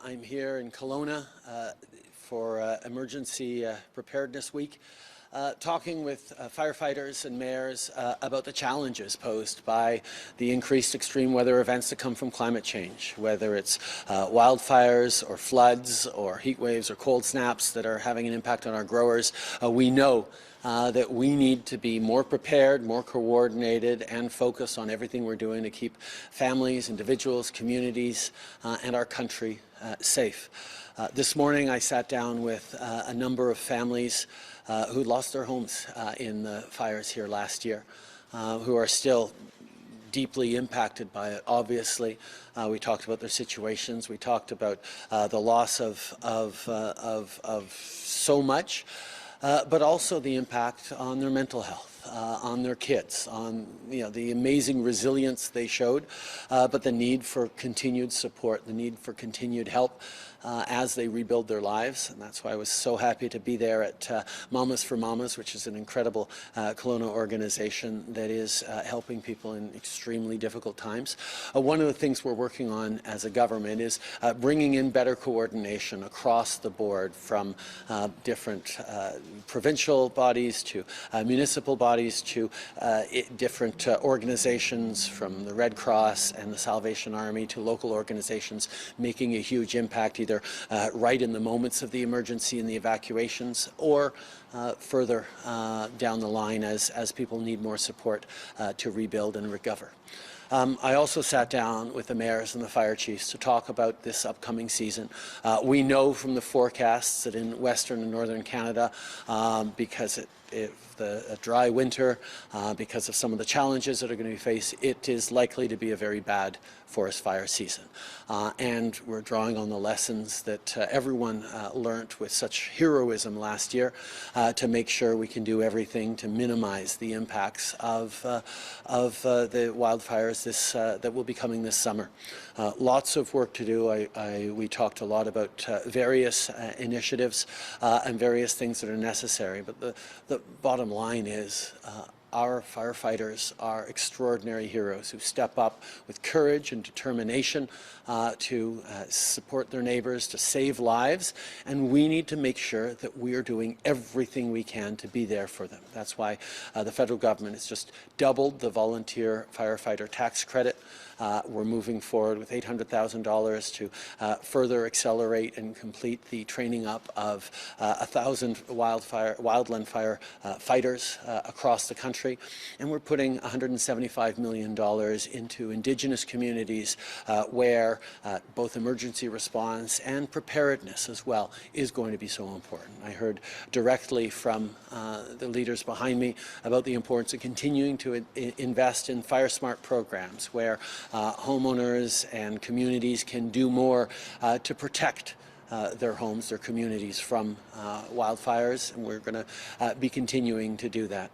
I'm here in Kelowna for Emergency Preparedness Week, talking with firefighters and mayors about the challenges posed by the increased extreme weather events that come from climate change, whether it's wildfires or floods or heat waves or cold snaps that are having an impact on our growers. We know that we need to be more prepared, more coordinated, and focus on everything we're doing to keep families, individuals, communities, and our country safe. This morning I sat down with a number of families who lost their homes in the fires here last year, who are still deeply impacted by it, obviously. We talked about their situations. We talked about the loss of so much. But also the impact on their mental health, on their kids, on the amazing resilience they showed, but the need for continued support, the need for continued help as they rebuild their lives. And that's why I was so happy to be there at Mamas for Mamas, which is an incredible Kelowna organization that is helping people in extremely difficult times. One of the things we're working on as a government is bringing in better coordination across the board, from different provincial bodies to municipal bodies to different organizations, from the Red Cross and the Salvation Army to local organizations, making a huge impact either right in the moments of the emergency and the evacuations, or further down the line as people need more support to rebuild and recover. I also sat down with the mayors and the fire chiefs to talk about this upcoming season. We know from the forecasts that in Western and Northern Canada, because a dry winter, because of some of the challenges that are going to be faced, it is likely to be a very bad forest fire season. And we're drawing on the lessons that everyone learned with such heroism last year to make sure we can do everything to minimize the impacts of the wildfires that will be coming this summer. Lots of work to do. We talked a lot about various initiatives and various things that are necessary, but the bottom line is our firefighters are extraordinary heroes who step up with courage and determination to support their neighbors, to save lives, and we need to make sure that we are doing everything we can to be there for them. That's why the federal government has just doubled the volunteer firefighter tax credit. We're moving forward with $800,000 to further accelerate and complete the training up of 1,000 wildland fire fighters across the country. And we're putting $175 million into Indigenous communities where both emergency response and preparedness as well is going to be so important. I heard directly from the leaders behind me about the importance of continuing to invest in fire smart programs where homeowners and communities can do more to protect their homes, their communities from wildfires, and we're going to be continuing to do that.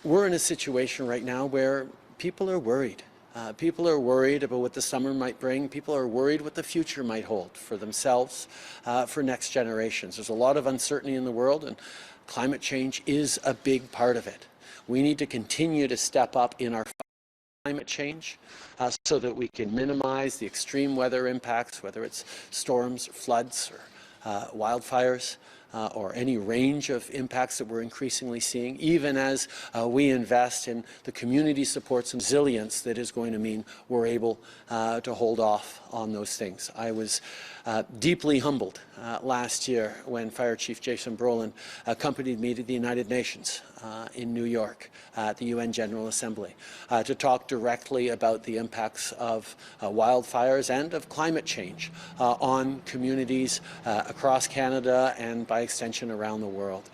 We're in a situation right now where people are worried. People are worried about what the summer might bring. People are worried what the future might hold for themselves, for next generations. There's a lot of uncertainty in the world, and climate change is a big part of it. We need to continue to step up in our climate change so that we can minimize the extreme weather impacts, whether it's storms, or floods, or wildfires, or any range of impacts that we're increasingly seeing, even as we invest in the community supports and resilience that is going to mean we're able to hold off on those things. I was deeply humbled last year when Fire Chief Jason Brolin accompanied me to the United Nations in New York at the UN General Assembly to talk directly about the impacts of wildfires and of climate change on communities across Canada and by extension around the world.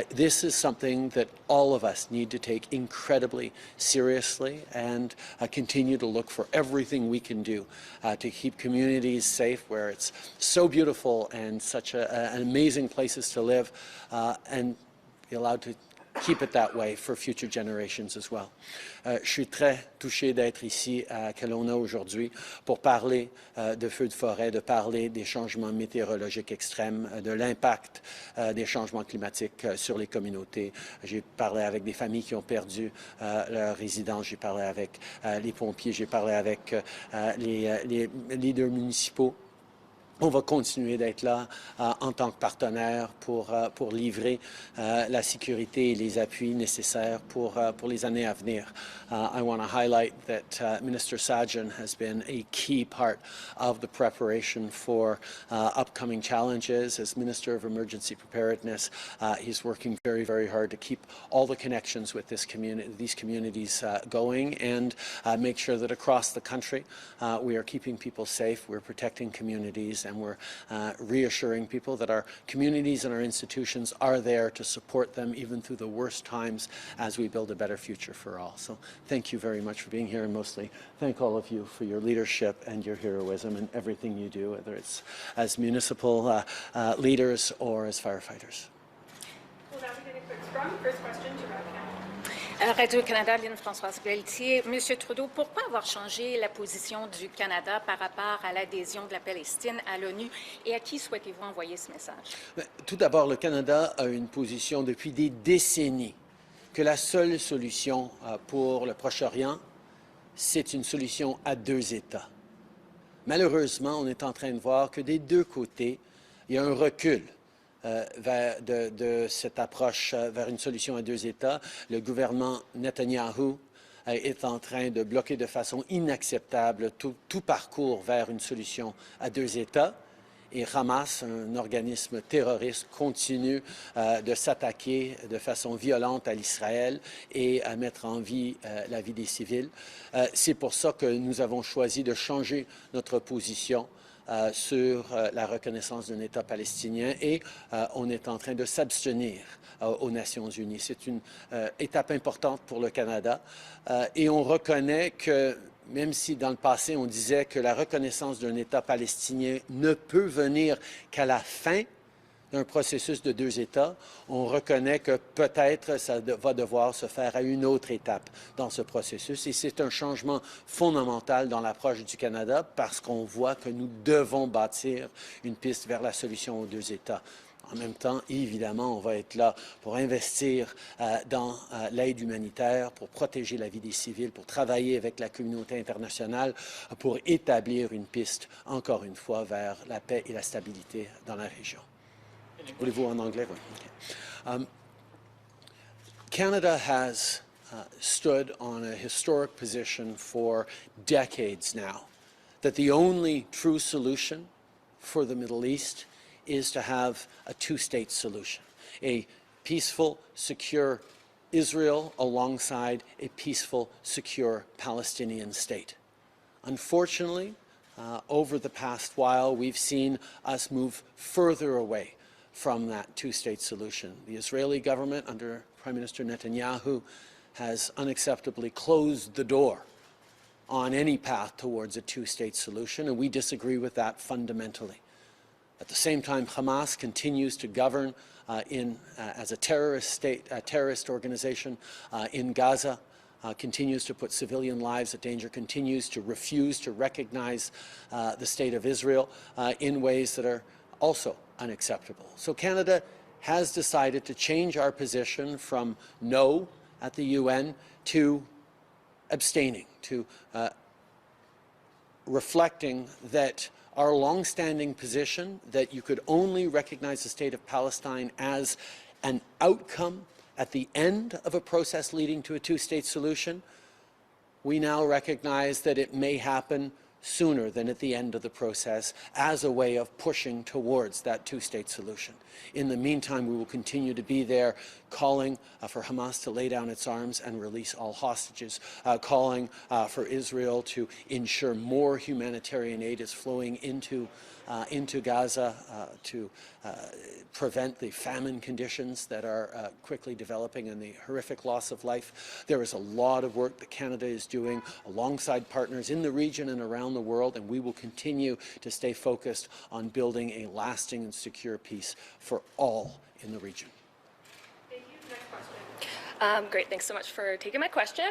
This is something that all of us need to take incredibly seriously and continue to look for everything we can do to keep communities safe where it's so beautiful and such an amazing places to live, and be allowed to keep it that way for future generations as well. Je suis très touché d'être ici à Kelowna aujourd'hui pour parler de feux de forêt, de parler des changements météorologiques extrêmes, de l'impact des changements climatiques sur les communautés. J'ai parlé avec des familles qui ont perdu leurs résidences, j'ai parlé avec les pompiers, j'ai parlé avec les leaders municipaux. On va continuer d'être là en tant que partenaire pour livrer la sécurité et les appuis nécessaires pour les années à venir. I want to highlight that Minister Sajjan has been a key part of the preparation for upcoming challenges. As Minister of Emergency Preparedness, he's working very, very hard to keep all the connections with these communities going and make sure that across the country we are keeping people safe, we're protecting communities, and we're reassuring people that our communities and our institutions are there to support them even through the worst times as we build a better future for all. So thank you very much for being here, and mostly thank all of you for your leadership and your heroism and everything you do, whether it's as municipal leaders or as firefighters. We'll now begin a quick scrum. First question to Radio-Canada. Radio-Canada, Lynne-Françoise Pelletier. Monsieur Trudeau, pourquoi avoir changé la position du Canada par rapport à l'adhésion de la Palestine à l'ONU et à qui souhaitez-vous envoyer ce message? Tout d'abord, le Canada a une position depuis des décennies que la seule solution pour le Proche-Orient, c'est une solution à deux États. Malheureusement, on est en train de voir que des deux côtés, il y a un recul de cette approche vers une solution à deux États. Le gouvernement Netanyahou est en train de bloquer de façon inacceptable tout parcours vers une solution à deux États. Et Hamas, un organisme terroriste, continue de s'attaquer de façon violente à l'Israël et à mettre en vie la vie des civils. C'est pour ça que nous avons choisi de changer notre position sur la reconnaissance d'un État palestinien et on est en train de s'abstenir aux Nations Unies. C'est une étape importante pour le Canada et on reconnaît que même si dans le passé on disait que la reconnaissance d'un État palestinien ne peut venir qu'à la fin d'un processus de deux États, on reconnaît que peut-être ça va devoir se faire à une autre étape dans ce processus. Et c'est un changement fondamental dans l'approche du Canada parce qu'on voit que nous devons bâtir une piste vers la solution aux deux États. En même temps, évidemment, on va être là pour investir dans l'aide humanitaire, pour protéger la vie des civils, pour travailler avec la communauté internationale, pour établir une piste, encore une fois, vers la paix et la stabilité dans la région. Voulez-vous en anglais? Okay. Canada has stood on a historic position for decades now that the only true solution for the Middle East is to have a two-state solution, a peaceful, secure Israel alongside a peaceful, secure Palestinian state. Unfortunately, over the past while, we've seen us move further away from that two-state solution. The Israeli government under Prime Minister Netanyahu has unacceptably closed the door on any path towards a two-state solution, and we disagree with that fundamentally. At the same time, Hamas continues to govern as a terrorist state, a terrorist organization in Gaza, continues to put civilian lives at danger, continues to refuse to recognize the state of Israel in ways that are also unacceptable. So Canada has decided to change our position from no at the UN to abstaining, to reflecting that our long-standing position that you could only recognize the state of Palestine as an outcome at the end of a process leading to a two-state solution, we now recognize that it may happen sooner than at the end of the process as a way of pushing towards that two-state solution. In the meantime, we will continue to be there calling for Hamas to lay down its arms and release all hostages, calling for Israel to ensure more humanitarian aid is flowing into Gaza to prevent the famine conditions that are quickly developing and the horrific loss of life. There is a lot of work that Canada is doing alongside partners in the region and around the world, and we will continue to stay focused on building a lasting and secure peace for all in the region. Thank you. Next question. Great. Thanks so much for taking my question.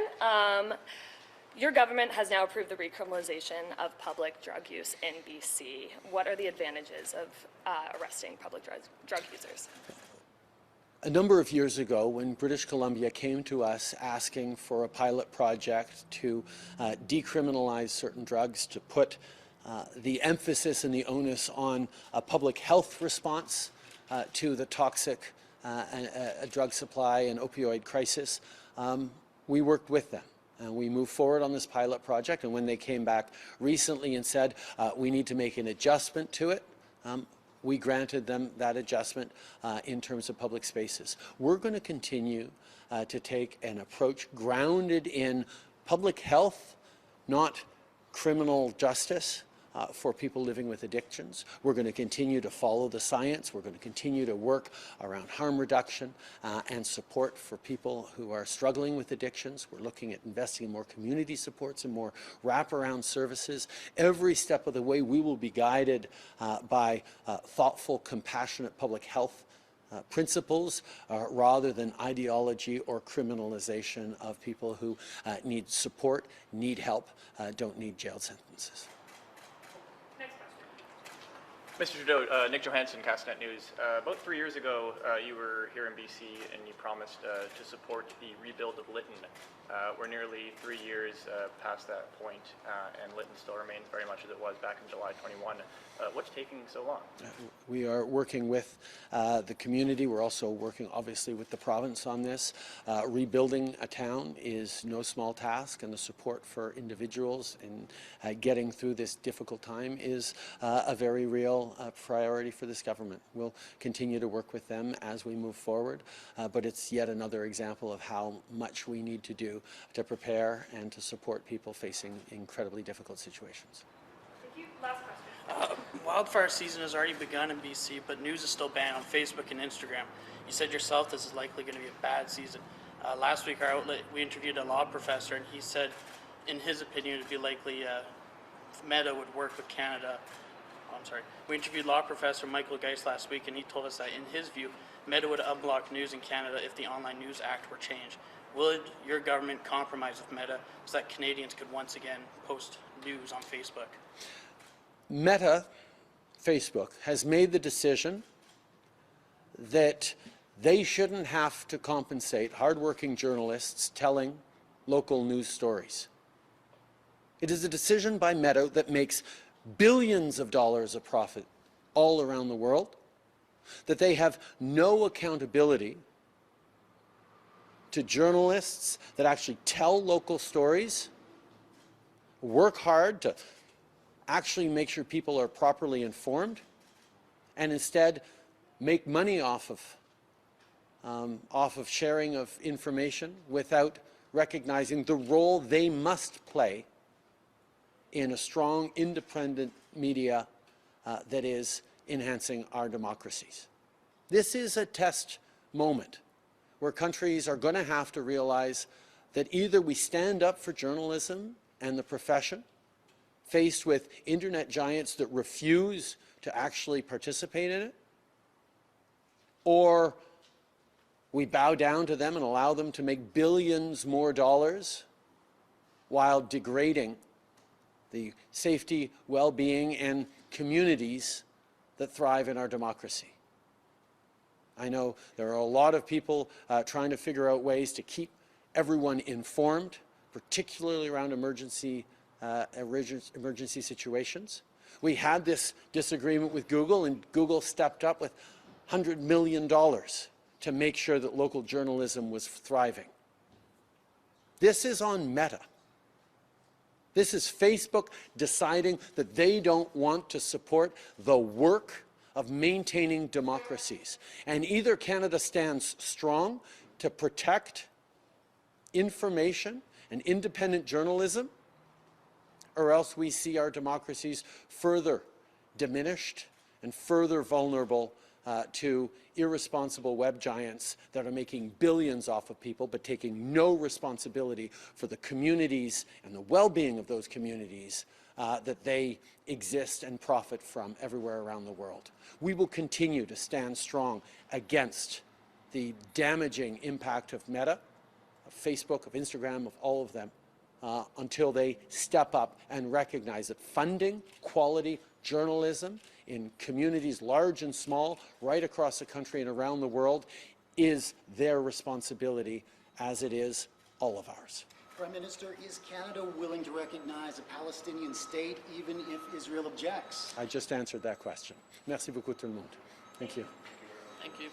Your government has now approved the recriminalization of public drug use in BC. What are the advantages of arresting public drug users? A number of years ago, when British Columbia came to us asking for a pilot project to decriminalize certain drugs, to put the emphasis and the onus on a public health response to the toxic drug supply and opioid crisis, we worked with them. And we moved forward on this pilot project, and when they came back recently and said we need to make an adjustment to it, we granted them that adjustment in terms of public spaces. We're going to continue to take an approach grounded in public health, not criminal justice, for people living with addictions. We're going to continue to follow the science. We're going to continue to work around harm reduction and support for people who are struggling with addictions. We're looking at investing in more community supports and more wraparound services. Every step of the way we will be guided by thoughtful, compassionate public health principles rather than ideology or criminalization of people who need support, need help, don't need jail sentences. Next question. Mr. Trudeau, Nick Johansson, Castanet News. About 3 years ago, you were here in BC and you promised to support the rebuild of Lytton. We're nearly 3 years past that point, and Lytton still remains very much as it was back in July 21. What's taking so long? We are working with the community. We're also working, obviously, with the province on this. Rebuilding a town is no small task, and the support for individuals in getting through this difficult time is a very real priority for this government. We'll continue to work with them as we move forward, but it's yet another example of how much we need to do to prepare and to support people facing incredibly difficult situations. Thank you. Last question. Wildfire season has already begun in BC, but news is still banned on Facebook and Instagram. You said yourself this is likely going to be a bad season. Last week, our outlet, we interviewed a law professor, and he said, in his opinion, it would be likely Meta would work with Canada. We interviewed law professor Michael Geist last week, and he told us that, in his view, Meta would unblock news in Canada if the Online News Act were changed. Would your government compromise with Meta so that Canadians could once again post news on Facebook? Meta, Facebook, has made the decision that they shouldn't have to compensate hardworking journalists telling local news stories. It is a decision by Meta that makes billions of dollars of profit all around the world, that they have no accountability to journalists that actually tell local stories, work hard to actually make sure people are properly informed, and instead make money off of sharing of information without recognizing the role they must play in a strong, independent media that is enhancing our democracies. This is a test moment where countries are going to have to realize that either we stand up for journalism and the profession, faced with internet giants that refuse to actually participate in it, or we bow down to them and allow them to make billions more dollars while degrading the safety, well-being, and communities that thrive in our democracy. I know there are a lot of people trying to figure out ways to keep everyone informed, particularly around emergency situations. We had this disagreement with Google, and Google stepped up with $100 million to make sure that local journalism was thriving. This is on Meta. This is Facebook deciding that they don't want to support the work of maintaining democracies. And either Canada stands strong to protect information and independent journalism, or else we see our democracies further diminished and further vulnerable to irresponsible web giants that are making billions off of people but taking no responsibility for the communities and the well-being of those communities that they exist and profit from everywhere around the world. We will continue to stand strong against the damaging impact of Meta, of Facebook, of Instagram, of all of them, until they step up and recognize that funding quality journalism in communities large and small, right across the country and around the world, is their responsibility, as it is all of ours. Prime Minister, is Canada willing to recognize a Palestinian state even if Israel objects? I just answered that question. Merci beaucoup tout le monde. Thank you. Thank you.